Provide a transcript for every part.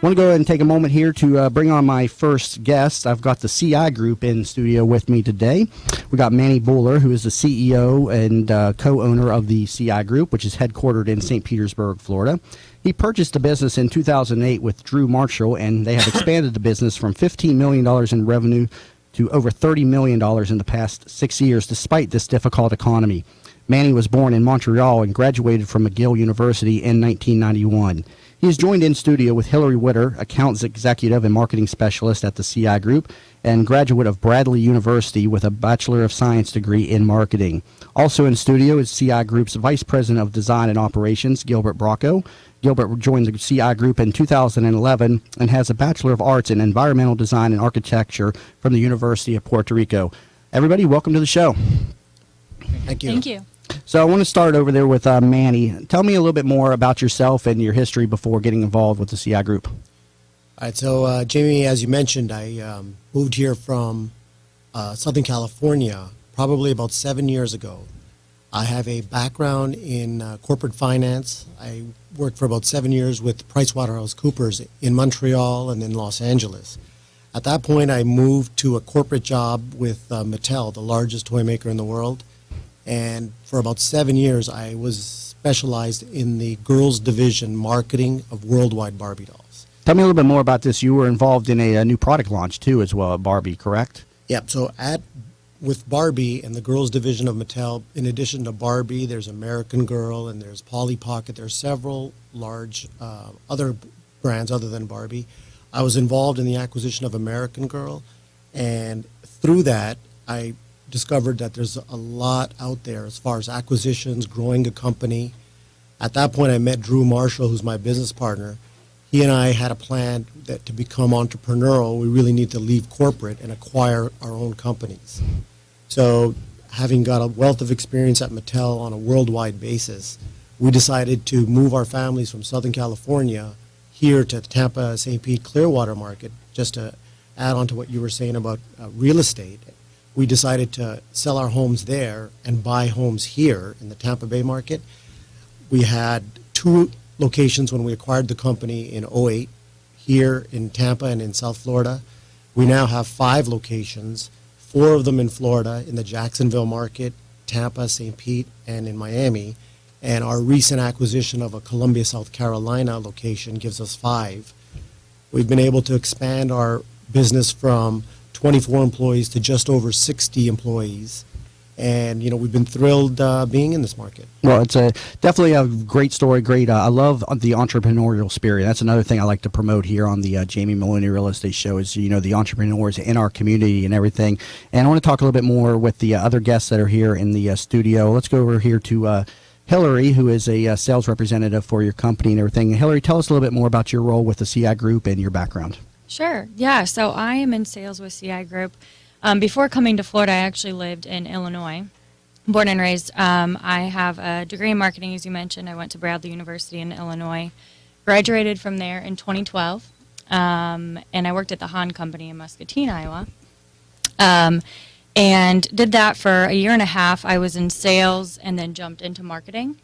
want to go ahead and take a moment here to bring on my first guest. I've got the CI Group in studio with me today. We got Manny Bhuller, who is the CEO and co-owner of the CI Group, which is headquartered in St. Petersburg, Florida. He purchased the business in 2008 with Drew Marshall, and they have expanded the business from $15 million in revenue to over $30 million in the past 6 years, despite this difficult economy. Manny was born in Montreal and graduated from McGill University in 1991. He is joined in studio with Hilary Witter, accounts executive and marketing specialist at the CI Group, and graduate of Bradley University with a Bachelor of Science degree in marketing. Also in studio is CI Group's Vice President of Design and Operations, Gilbert Broco. Gilbert joined the CI Group in 2011 and has a Bachelor of Arts in Environmental Design and Architecture from the University of Puerto Rico. Everybody, welcome to the show. Thank you. Thank you. So I want to start over there with Manny. Tell me a little bit more about yourself and your history before getting involved with the CI Group. All right, so Jamie, as you mentioned, I moved here from Southern California probably about 7 years ago. I have a background in corporate finance. I worked for about 7 years with PricewaterhouseCoopers in Montreal and in Los Angeles. At that point, I moved to a corporate job with Mattel, the largest toy maker in the world. And for about 7 years, I was specialized in the girls' division marketing of worldwide Barbie dolls. Tell me a little bit more about this. You were involved in a new product launch, too, as well, at Barbie, correct? Yep. So with Barbie and the girls' division of Mattel, in addition to Barbie, there's American Girl and there's Polly Pocket. There's several large other brands other than Barbie. I was involved in the acquisition of American Girl, and through that, I discovered that there's a lot out there as far as acquisitions, growing a company. At that point, I met Drew Marshall, who's my business partner. He and I had a plan that to become entrepreneurial, we really need to leave corporate and acquire our own companies. So having got a wealth of experience at Mattel on a worldwide basis, we decided to move our families from Southern California here to Tampa, St. Pete, Clearwater market. Just to add on to what you were saying about real estate, we decided to sell our homes there and buy homes here in the Tampa Bay market. We had 2 locations when we acquired the company in 2008, here in Tampa and in South Florida. We now have 5 locations, 4 of them in Florida, in the Jacksonville market, Tampa, St. Pete, and in Miami. And our recent acquisition of a Columbia, South Carolina location gives us 5. We've been able to expand our business from 24 employees to just over 60 employees. And, you know, we've been thrilled being in this market. Well, it's definitely a great story. Great. I love the entrepreneurial spirit. That's another thing I like to promote here on the Jamie Meloni Real Estate Show is, you know, the entrepreneurs in our community and everything. And I want to talk a little bit more with the other guests that are here in the studio. Let's go over here to Hilary, who is a sales representative for your company and everything. Hilary, tell us a little bit more about your role with the CI Group and your background. Sure. Yeah. So I am in sales with CI Group. Before coming to Florida, I actually lived in Illinois, born and raised. I have a degree in marketing, as you mentioned. I went to Bradley University in Illinois, graduated from there in 2012, and I worked at the Hahn Company in Muscatine, Iowa, and did that for a year and a half. I was in sales and then jumped into marketing,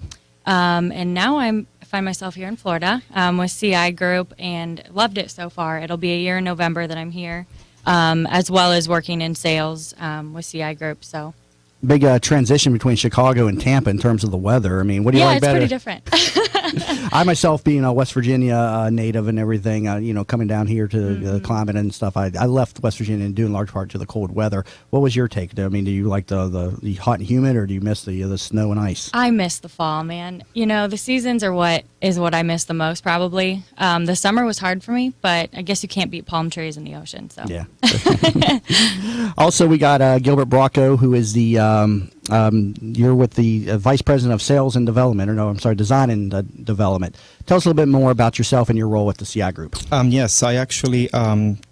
and now I find myself here in Florida with CI Group and loved it so far. It'll be a year in November that I'm here. As well as working in sales with CI Group. So big transition between Chicago and Tampa in terms of the weather. I mean, what do you like better? Yeah, it's pretty different. I myself, being a West Virginia native and everything, you know, coming down here to the climate and stuff, I left West Virginia due in large part to the cold weather. What was your take? I mean, do you like the hot and humid, or do you miss the snow and ice? I miss the fall, man. You know, the seasons are what I miss the most, probably. The summer was hard for me, but I guess you can't beat palm trees in the ocean. So yeah. Also, we got Gilbert Broco, who is the you're with the Vice President of Sales and Development, or no, I'm sorry, Design and Development. Tell us a little bit more about yourself and your role at the CI Group. Yes, I actually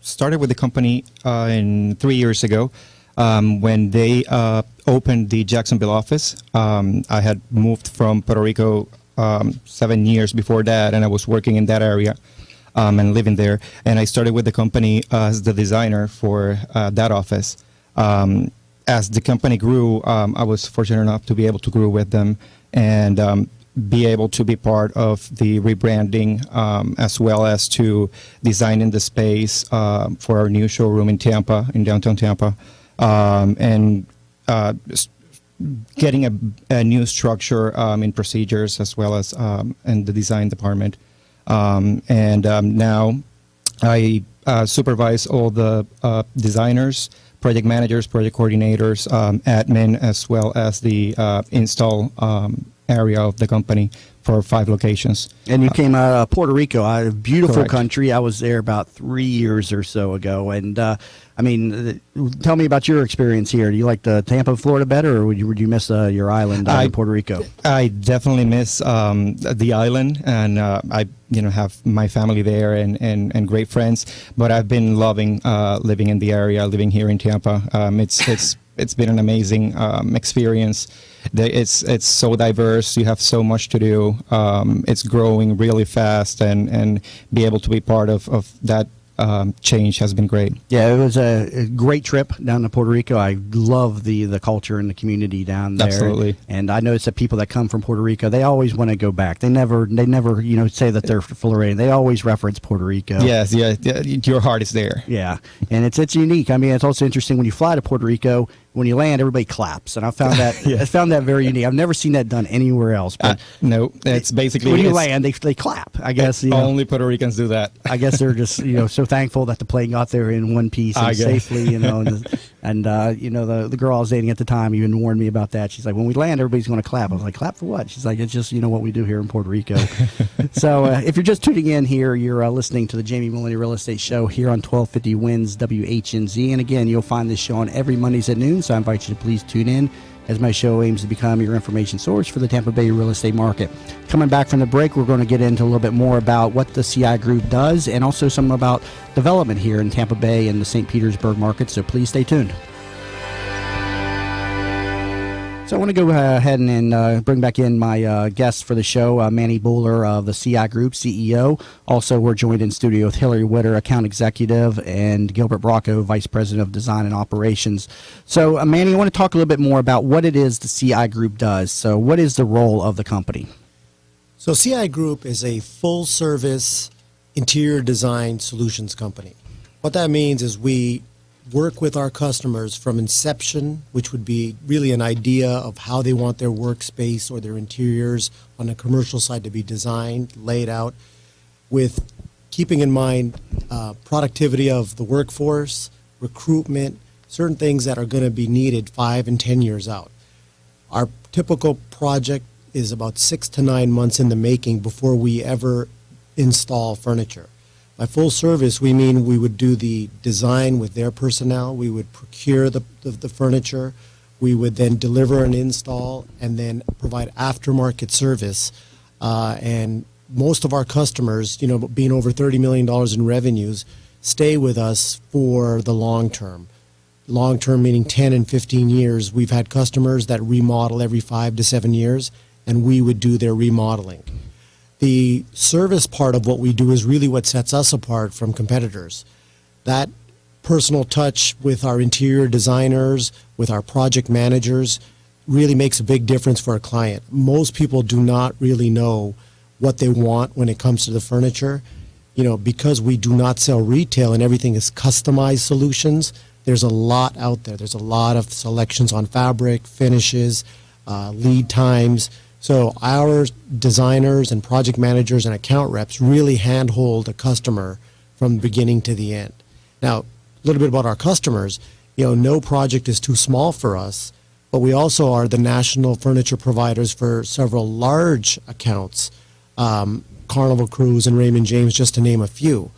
started with the company 3 years ago when they opened the Jacksonville office. I had moved from Puerto Rico 7 years before that, and I was working in that area and living there. And I started with the company as the designer for that office. As the company grew, I was fortunate enough to be able to grow with them. And be able to be part of the rebranding, as well as to designing the space for our new showroom in Tampa, in downtown Tampa, and getting a new structure in procedures, as well as in the design department. Now I supervise all the designers, project managers, project coordinators, admin, as well as the install area of the company for 5 locations. And you came out of Puerto Rico, a beautiful Correct. country. I was there about 3 years or so ago. And, I mean, tell me about your experience here. Do you like the Tampa, Florida better, or would you miss your island in Puerto Rico? I definitely miss the island, and I have my family there and great friends. But I've been loving living in the area, living here in Tampa. It's been an amazing experience. It's so diverse. You have so much to do. It's growing really fast, and be able to be part of that change has been great. Yeah, it was a great trip down to Puerto Rico. I love the culture and the community down there. Absolutely. And I noticed that people that come from Puerto Rico, they always want to go back. They never say that they're Floridian. They always reference Puerto Rico. Yes, yeah, your heart is there. Yeah, and it's unique. I mean, it's also interesting when you fly to Puerto Rico. When you land, everybody claps, and I found that Yeah. I found that very unique. I've never seen that done anywhere else. But No, it's basically when you it's- land, they clap. I guess only Puerto Ricans do that. I guess they're just so thankful that the plane got there in one piece and I guess. safely. And the girl I was dating at the time even warned me about that. She's like, when we land, everybody's going to clap. I was like, clap for what? She's like, it's just what we do here in Puerto Rico. So if you're just tuning in here, you're listening to the Jamie Meloni Real Estate Show here on 1250 Wins WHNZ. And again, you'll find this show on every Mondays at noon. So I invite you to please tune in, as my show aims to become your information source for the Tampa Bay real estate market. Coming back from the break, we're going to get into a little bit more about what the CI Group does, and also some about development here in Tampa Bay and the St. Petersburg market, so please stay tuned. So I want to go ahead and bring back in my guest for the show, Manny Bhuller of the CI Group, CEO. Also, we're joined in studio with Hilary Witter, Account Executive, and Gilbert Broco, Vice President of Design and Operations. So, Manny, I want to talk a little bit more about what it is the CI Group does. So what is the role of the company? So CI Group is a full-service interior design solutions company. What that means is we work with our customers from inception, which would be really an idea of how they want their workspace or their interiors on the commercial side to be designed, laid out, with keeping in mind productivity of the workforce, recruitment, certain things that are going to be needed 5 and 10 years out. Our typical project is about 6 to 9 months in the making before we ever install furniture. By full service, we mean we would do the design with their personnel, we would procure the furniture, we would then deliver an install, and then provide aftermarket service. And most of our customers, being over $30 million in revenues, stay with us for the long term. Long term meaning 10 and 15 years. We've had customers that remodel every 5 to 7 years, and we would do their remodeling. The service part of what we do is really what sets us apart from competitors. That personal touch with our interior designers, with our project managers, really makes a big difference for a client. Most people do not really know what they want when it comes to the furniture. Because we do not sell retail and everything is customized solutions, there's a lot out there. There's a lot of selections on fabric, finishes, lead times. So our designers and project managers and account reps really handhold a customer from the beginning to the end. Now, a little bit about our customers. No project is too small for us, but we also are the national furniture providers for several large accounts, Carnival Cruise and Raymond James, just to name a few.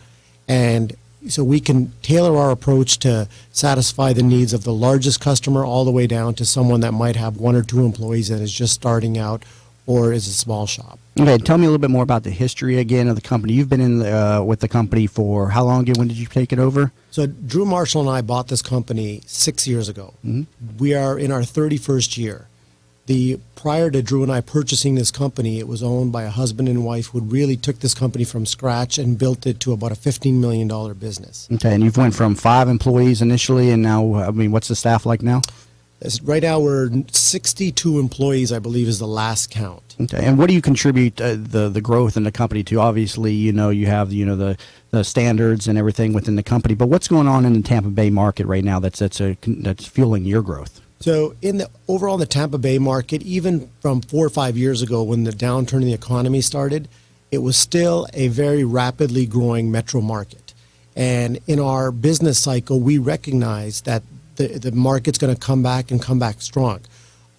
And so we can tailor our approach to satisfy the needs of the largest customer all the way down to someone that might have 1 or 2 employees that is just starting out or is a small shop. Okay, tell me a little bit more about the history again of the company. You've been in with the company for how long again? When did you take it over? So Drew Marshall and I bought this company 6 years ago. Mm-hmm. We are in our 31st year. Prior to Drew and I purchasing this company, it was owned by a husband and wife who really took this company from scratch and built it to about a $15 million business. Okay, and you've went from 5 employees initially, and now, what's the staff like now? Right now, we're 62 employees, I believe, is the last count. Okay, and what do you contribute the growth in the company to? Obviously, you have the standards and everything within the company, but what's going on in the Tampa Bay market right now that's fueling your growth? So overall in the Tampa Bay market, even from 4 or 5 years ago when the downturn in the economy started, it was still a very rapidly growing metro market. And in our business cycle, we recognize that the market's going to come back and come back strong.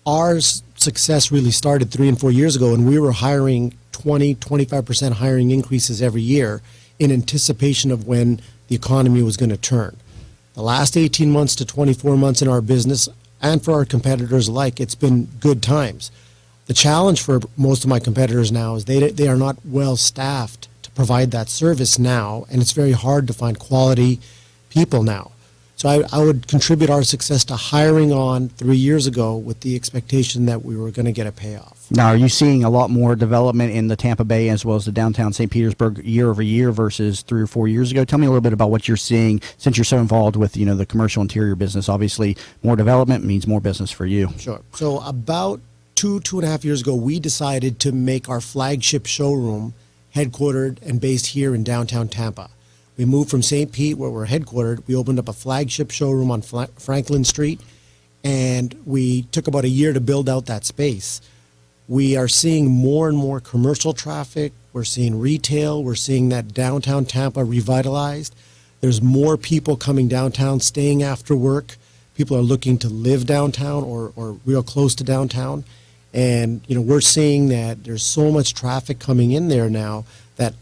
Our success really started 3 and 4 years ago, and we were hiring 25% hiring increases every year in anticipation of when the economy was going to turn. The last 18 months to 24 months in our business, and for our competitors alike, it's been good times. The challenge for most of my competitors now is they are not well staffed to provide that service now, and it's very hard to find quality people now. So I would contribute our success to hiring on 3 years ago with the expectation that we were going to get a payoff. Now, are you seeing a lot more development in the Tampa Bay as well as the downtown St. Petersburg year over year versus 3 or 4 years ago? Tell me a little bit about what you're seeing since you're so involved with the commercial interior business. Obviously, more development means more business for you. Sure. So about 2.5 years ago, we decided to make our flagship showroom headquartered and based here in downtown Tampa. We moved from St. Pete, where we're headquartered. We opened up a flagship showroom on Franklin Street, and we took about a year to build out that space. We are seeing more and more commercial traffic. We're seeing retail. We're seeing that downtown Tampa revitalized. There's more people coming downtown, staying after work. People are looking to live downtown or real close to downtown. And, we're seeing that there's so much traffic coming in there now that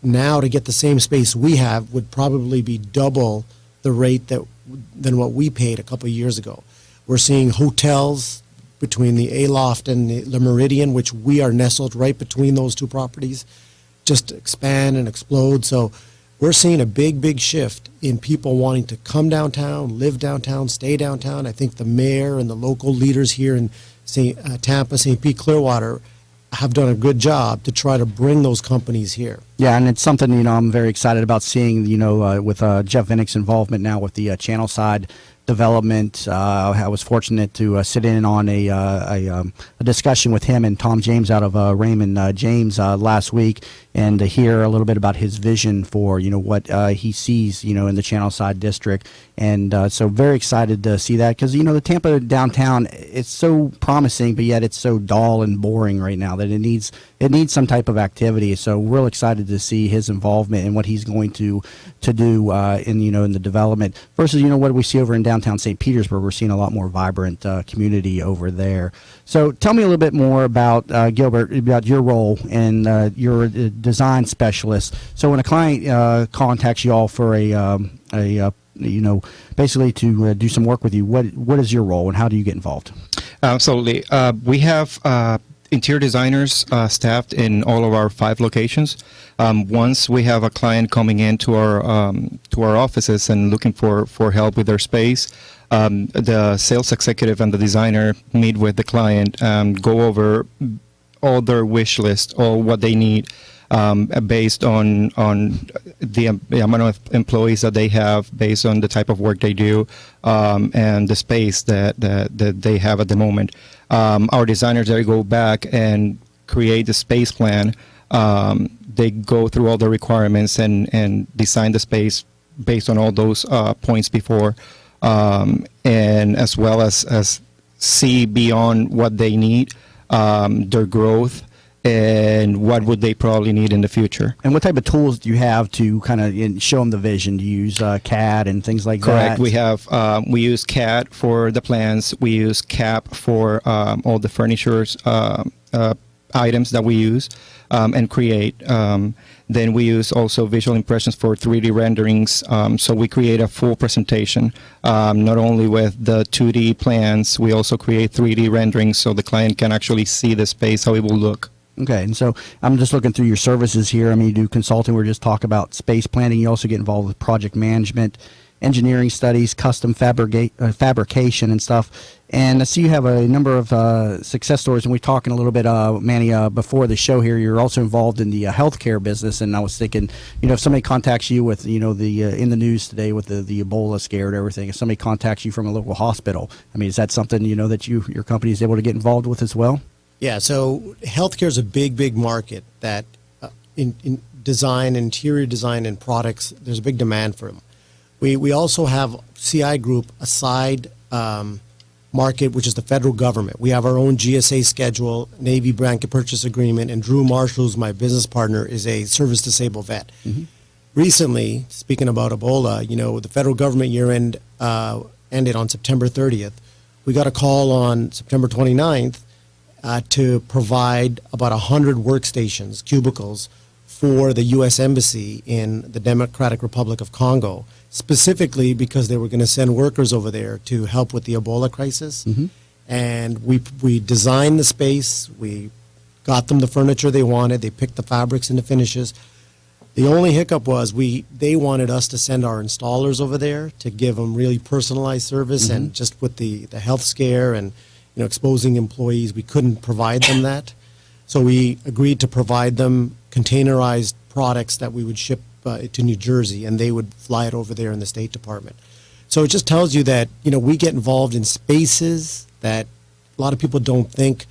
now to get the same space we have would probably be double the rate than what we paid a couple of years ago. We're seeing hotels between the Aloft and the Meridian, which we are nestled right between those two properties, just expand and explode. So we're seeing a big shift in people wanting to come downtown, live downtown, stay downtown. I think the mayor and the local leaders here in Tampa, St. Pete, Clearwater have done a good job to try to bring those companies here. Yeah, and it's something, I'm very excited about seeing, with Jeff Vinnick's involvement now with the channel side development. I was fortunate to sit in on a discussion with him and Tom James out of Raymond James last week, and to hear a little bit about his vision for what he sees in the Channel Side district, and so very excited to see that, because the Tampa downtown, it's so promising, but yet it's so dull and boring right now that it needs some type of activity. So real excited to see his involvement and what he's going to do in the development versus what we see over in downtown St. Petersburg. We're seeing a lot more vibrant community over there. So tell me a little bit more about Gilbert, about your role, and you're a design specialist. So when a client contacts you all for basically to do some work with you, what is your role and how do you get involved? Absolutely. We have interior designers staffed in all of our 5 locations. Once we have a client coming into our offices and looking for help with their space, the sales executive and the designer meet with the client, go over all their wish list, all what they need, based on the amount of employees that they have, based on the type of work they do, and the space that they have at the moment. Our designers, they go back and create the space plan. They go through all the requirements and design the space based on all those points before, and as well as see beyond what they need, their growth, and what would they probably need in the future. And what type of tools do you have to kind of show them the vision? Do you use CAD and things like Correct. that? We use CAD for the plans. We use CAP for all the furnitures items that we use and create. Then we use also visual impressions for 3D renderings. So we create a full presentation, not only with the 2D plans, we also create 3D renderings so the client can actually see the space, how it will look. Okay, and so I'm just looking through your services here. I mean, you do consulting. We're just talking about space planning. You also get involved with project management engineering studies, custom fabrication and stuff. And I see you have a number of success stories, and we're talking a little bit, Manny, before the show here. You're also involved in the healthcare business, and I was thinking, if somebody contacts you with, the in the news today with the Ebola scare and everything, if somebody contacts you from a local hospital, I mean, is that something that your company is able to get involved with as well? Yeah, so healthcare is a big market that in design, interior design, and products, there's a big demand for them. We also have CI Group a side market, which is the federal government. We have our own GSA schedule, Navy blanket purchase agreement, and Drew Marshall, who's my business partner, is a service disabled vet. Mm-hmm. Recently, speaking about Ebola, the federal government year end ended on September 30th. We got a call on September 29th to provide about 100 workstations, cubicles, for the U.S. Embassy in the Democratic Republic of Congo, specifically because they were going to send workers over there to help with the Ebola crisis. Mm-hmm. And we designed the space, we got them the furniture they wanted, they picked the fabrics and the finishes. The only hiccup was they wanted us to send our installers over there to give them really personalized service, mm-hmm. and just with the health scare and exposing employees, we couldn't provide them that. So we agreed to provide them containerized products that we would ship to New Jersey, and they would fly it over there in the State Department. So it just tells you that we get involved in spaces that a lot of people don't think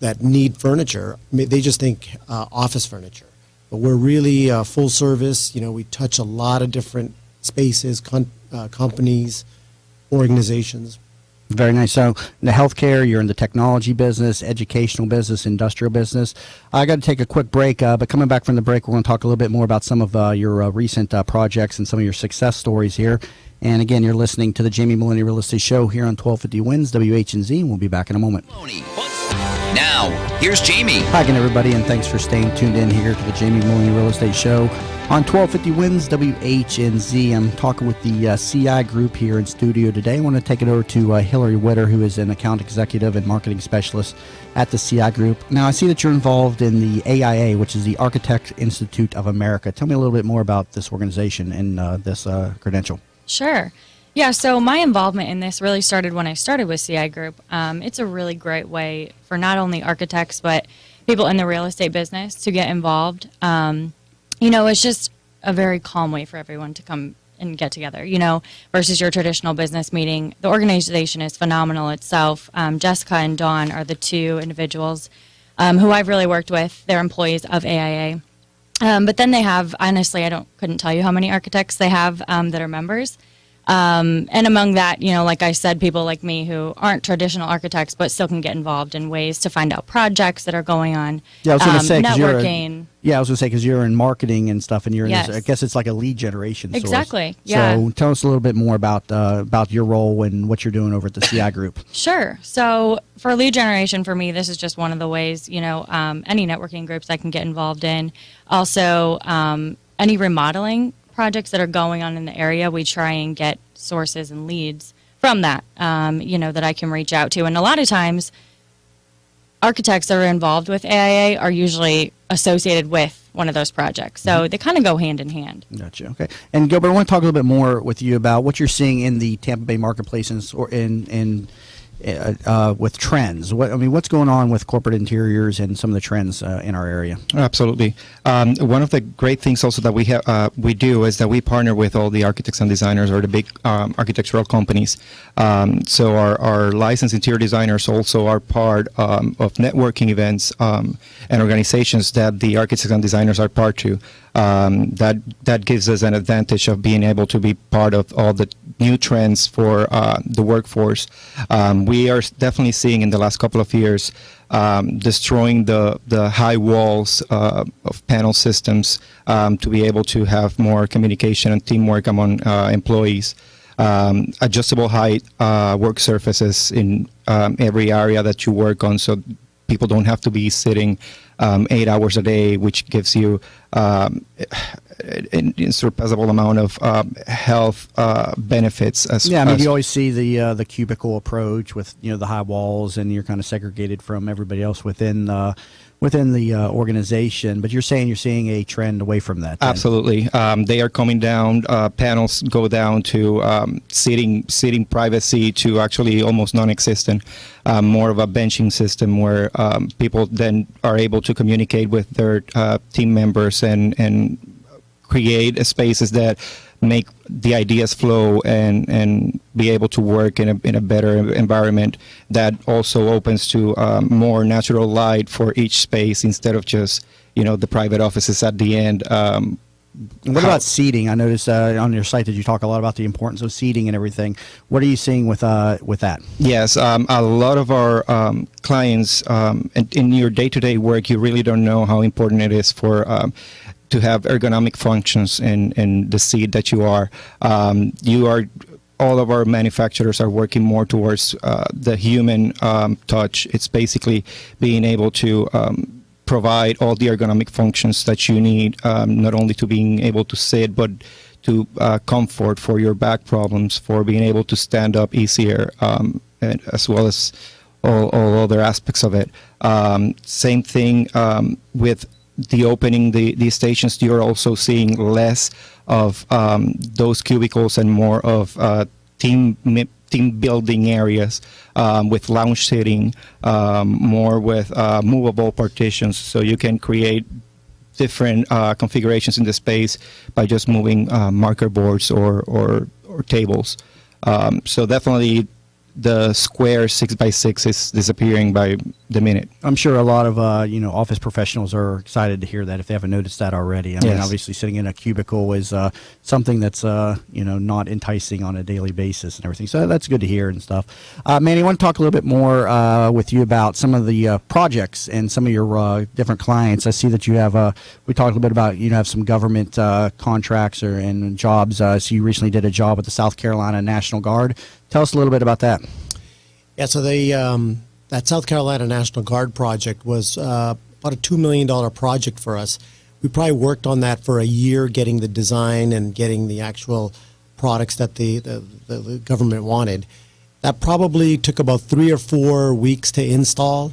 that need furniture. I mean, they just think office furniture. But we're really full service. We touch a lot of different spaces, companies, organizations. Very nice. So in the healthcare, you're in the technology business, educational business, industrial business. I got to take a quick break, but coming back from the break, we're going to talk a little bit more about some of your recent projects and some of your success stories here. And again, you're listening to the Jamie Meloni Real Estate Show here on 1250 Wins WHNZ, and we'll be back in a moment. Now, here's Jamie. Hi again, everybody, and thanks for staying tuned in here to the Jamie Meloni Real Estate Show on 1250 Wins WHNZ. I'm talking with the CI Group here in studio today. I want to take it over to Hilary Witter, who is an account executive and marketing specialist at the CI Group. Now, I see that you're involved in the AIA, which is the Architect Institute of America. Tell me a little bit more about this organization and this credential. Sure. Yeah, so my involvement in this really started when I started with CI Group. It's a really great way for not only architects, but people in the real estate business to get involved. It's just a very calm way for everyone to come and get together, versus your traditional business meeting. The organization is phenomenal itself. Jessica and Dawn are the two individuals who I've really worked with. They're employees of AIA. But then they have, honestly, couldn't tell you how many architects they have that are members. And among that, like I said, people like me who aren't traditional architects but still can get involved in ways to find out projects that are going on. Yeah, I was going to say, networking. Because you're in marketing and stuff, and you're in Yes. this, I guess it's like a lead generation source. Exactly, yeah. So tell us a little bit more about your role and what you're doing over at the CI Group. Sure. So for lead generation, for me, this is just one of the ways, any networking groups I can get involved in. Also, any remodeling projects that are going on in the area, we try and get sources and leads from that, that I can reach out to. And a lot of times, architects that are involved with AIA are usually associated with one of those projects. So they kind of go hand in hand. Gotcha. Okay. And Gilbert, I want to talk a little bit more with you about what you're seeing in the Tampa Bay marketplace or with trends. What's going on with corporate interiors and some of the trends in our area? Absolutely. One of the great things also that we do is that we partner with all the architects and designers or the big architectural companies. So our licensed interior designers also are part of networking events and organizations that the architects and designers are part to. That gives us an advantage of being able to be part of all the new trends for the workforce. We are definitely seeing in the last couple of years destroying the high walls of panel systems to be able to have more communication and teamwork among employees. Adjustable height work surfaces in every area that you work on, so people don't have to be sitting 8 hours a day, which gives you an insurpassable amount of health benefits. You always see the cubicle approach with the high walls, and you're kind of segregated from everybody else within within the organization. But you're saying you're seeing a trend away from that. Then. Absolutely. They are coming down. Panels go down to seating privacy to actually almost non-existent. More of a benching system where people then are able to communicate with their team members and create spaces that make the ideas flow and be able to work in a better environment that also opens to more natural light for each space instead of just the private offices at the end. What about seating? I noticed on your site that you talk a lot about the importance of seating and everything. What are you seeing with that? Yes, a lot of our clients in your day-to-day work, you really don't know how important it is for to have ergonomic functions in the seat that you are. All of our manufacturers are working more towards the human touch. It's basically being able to provide all the ergonomic functions that you need, not only to being able to sit, but to comfort for your back problems, for being able to stand up easier, and as well as all other aspects of it. Same thing with the opening these stations. You're also seeing less of those cubicles and more of team building areas with lounge seating, more with movable partitions, so you can create different configurations in the space by just moving marker boards or tables. So definitely the square 6x6 is disappearing by the minute. I'm sure a lot of office professionals are excited to hear that if they haven't noticed that already. I mean, obviously sitting in a cubicle is something that's not enticing on a daily basis and everything. So that's good to hear and stuff. Manny, I want to talk a little bit more with you about some of the projects and some of your different clients. I see that you have we talked a little bit about have some government contracts and jobs. So you recently did a job with the South Carolina National Guard. Tell us a little bit about that. Yeah, so that South Carolina National Guard project was about a $2 million project for us. We probably worked on that for a year, getting the design and getting the actual products that the government wanted. That probably took about 3 or 4 weeks to install.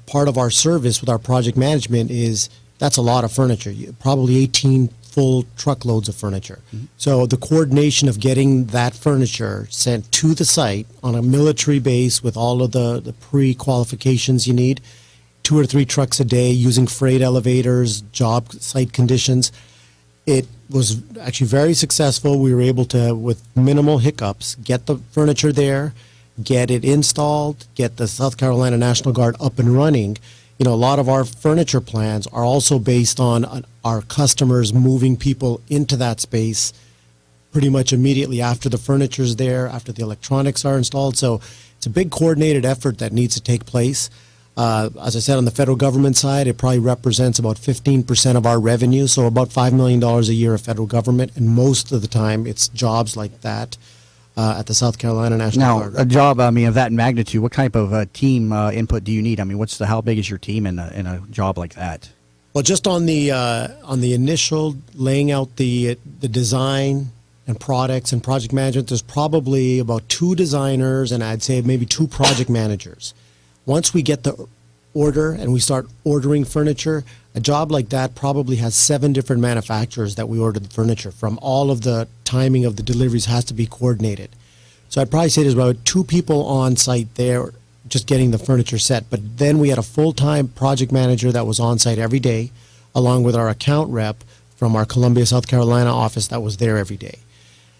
Part of our service with our project management is that's a lot of furniture, probably 18 full truckloads of furniture. Mm-hmm. So the coordination of getting that furniture sent to the site on a military base with all of the pre-qualifications you need, 2 or 3 trucks a day using freight elevators, job site conditions. It was actually very successful. We were able to, with minimal hiccups, get the furniture there, get it installed, get the South Carolina National Guard up and running. A lot of our furniture plans are also based on our customers moving people into that space pretty much immediately after the furniture's there, after the electronics are installed. So it's a big coordinated effort that needs to take place. As I said, on the federal government side, it probably represents about 15% of our revenue, so about $5 million a year of federal government, and most of the time it's jobs like that. At the South Carolina National Guard. Now, a job, of that magnitude, what type of team input do you need? How big is your team in a job like that? Well, just on the initial laying out the design and products and project management, there's probably about 2 designers and I'd say maybe 2 project managers. Once we get the order and we start ordering furniture, a job like that probably has 7 different manufacturers that we order the furniture from. All of the timing of the deliveries has to be coordinated. So I'd probably say there's about 2 people on site there just getting the furniture set. But then we had a full-time project manager that was on site every day, along with our account rep from our Columbia, South Carolina office that was there every day.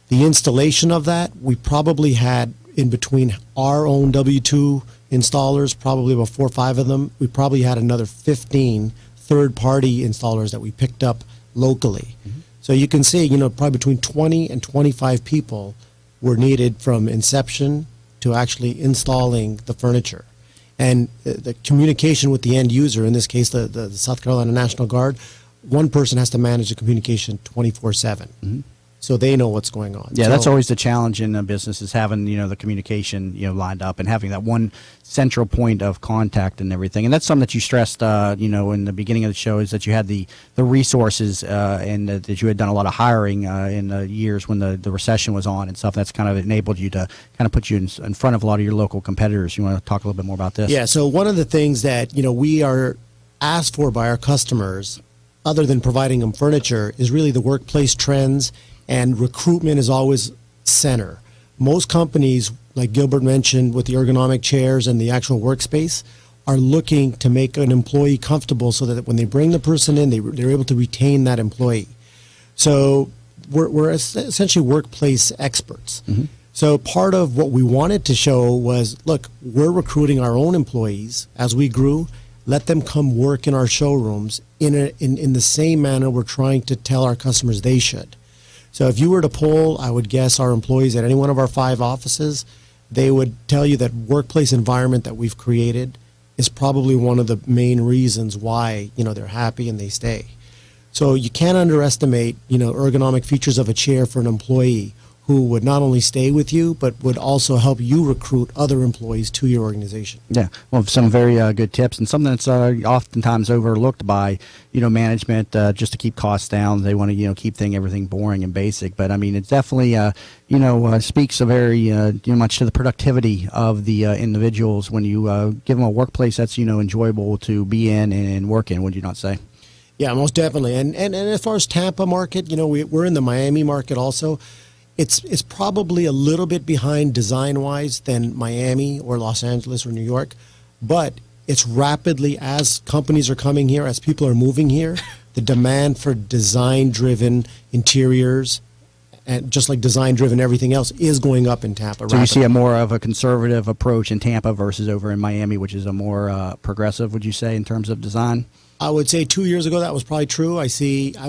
The installation of that, we probably had in between our own W-2 installers, probably about 4 or 5 of them. We probably had another 15 third-party installers that we picked up locally. Mm-hmm. So you can see, probably between 20 and 25 people were needed from inception to actually installing the furniture. And the communication with the end user, in this case the South Carolina National Guard, one person has to manage the communication 24/7. Mm-hmm. So they know what's going on. Yeah, that's always the challenge in a business, is having the communication lined up and having that one central point of contact and everything. And that's something that you stressed in the beginning of the show, is that you had the resources and that you had done a lot of hiring in the years when the recession was on and stuff. That's kind of enabled you to kind of put you in front of a lot of your local competitors. You want to talk a little bit more about this? Yeah. So one of the things that we are asked for by our customers, other than providing them furniture, is really the workplace trends, and recruitment is always center. Most companies, like Gilbert mentioned, with the ergonomic chairs and the actual workspace, are looking to make an employee comfortable so that when they bring the person in, they're able to retain that employee. So we're essentially workplace experts. Mm-hmm. So part of what we wanted to show was, look, we're recruiting our own employees as we grew. Let them come work in our showrooms in the same manner we're trying to tell our customers they should. So if you were to poll, I would guess, our employees at any one of our 5 offices, they would tell you that workplace environment that we've created is probably one of the main reasons why, they're happy and they stay. So you can't underestimate, ergonomic features of a chair for an employee who would not only stay with you, but would also help you recruit other employees to your organization. Yeah, well, some very good tips, and something that's oftentimes overlooked by, management, just to keep costs down. They want to, keep everything boring and basic. But I mean, it definitely, speaks a very much to the productivity of the individuals when you give them a workplace that's enjoyable to be in and work in. Would you not say? Yeah, most definitely. And as far as Tampa market, we're in the Miami market also. It's probably a little bit behind design-wise than Miami or Los Angeles or New York, but it's rapidly, as companies are coming here, as people are moving here, the demand for design-driven interiors, and just like design-driven everything else, is going up in Tampa. So you see a more of a conservative approach in Tampa versus over in Miami, which is a more progressive, would you say, in terms of design? I would say 2 years ago that was probably true. I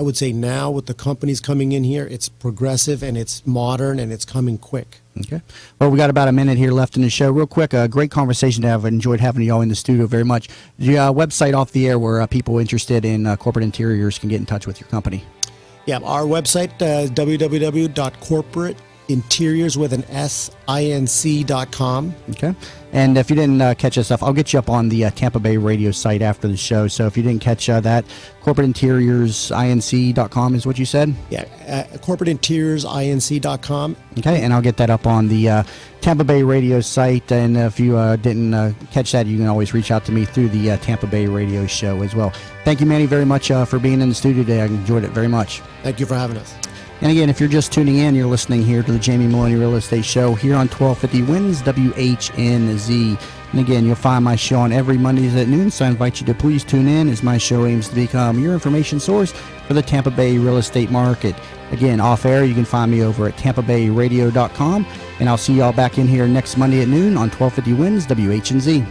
would say now with the companies coming in here, it's progressive and it's modern and it's coming quick. Okay. Well, we got about a minute here left in the show. Real quick, a great conversation to have. I enjoyed having you all in the studio very much. The website off the air where people interested in corporate interiors can get in touch with your company. Yeah, our website is www.corporateinteriors.com. Okay. And if you didn't catch us up, I'll get you up on the Tampa Bay radio site after the show. So if you didn't catch that, corporateinteriorsinc.com is what you said? Yeah, corporateinteriorsinc.com. Okay, and I'll get that up on the Tampa Bay radio site. And if you didn't catch that, you can always reach out to me through the Tampa Bay radio show as well. Thank you, Manny, very much for being in the studio today. I enjoyed it very much. Thank you for having us. And again, if you're just tuning in, you're listening here to the Jamie Meloni Real Estate Show here on 1250 WINS WHNZ. And again, you'll find my show on every Mondays at noon, so I invite you to please tune in as my show aims to become your information source for the Tampa Bay real estate market. Again, off air, you can find me over at tampabayradio.com, and I'll see y'all back in here next Monday at noon on 1250 WINS WHNZ.